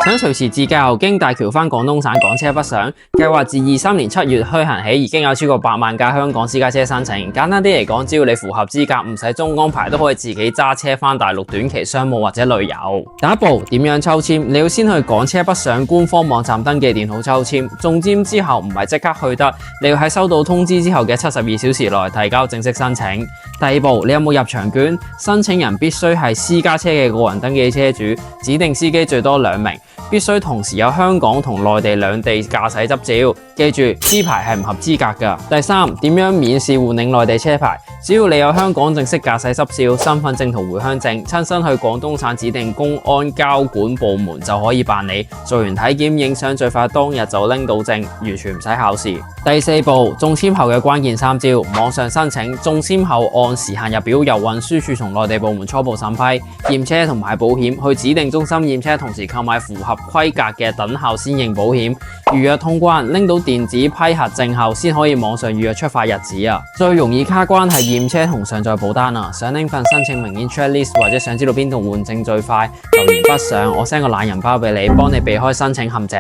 想隨時自駕遊經大橋返廣東省港車北上，計劃自23年7月推行起，已經有超過8萬架香港私家車申請。簡單啲嚟講，只要你符合資格，唔使中港牌都可以自己揸車返大陸短期商務或者旅遊。第一步，點樣抽籤？你要先去港車北上官方網站登記電腦抽籤，中籤之後唔係即刻去得，你要喺收到通知之後嘅72小時內提交正式申請。第二步，你有冇入場券？申請人必須係私家車嘅個人登記車主，指定司機最多2名。必須同時有香港同內地兩地駕駛執照，記住 C 牌係唔合資格㗎。第三，點樣免試換領內地車牌？只要你有香港正式駕駛執照、身份證同回鄉證，親身去廣東省指定公安交管部門就可以辦理。做完體檢影相，最快當日就拎到證，完全唔使考試。第四步，中籤後嘅關鍵3招：網上申請，中籤後按時限入表，由運輸署同內地部門初步審批驗車同買保險，去指定中心驗車，同時購買符合規格嘅等效先認保險，預約通關，拎到電子批核證後，先可以網上預約出發日子啊！最容易卡關係驗車同上載保單啊！想拎份申請明顯 checklist 或者想知道邊度換證最快，留言不上，我 send 個懶人包俾你，幫你避開申請陷阱。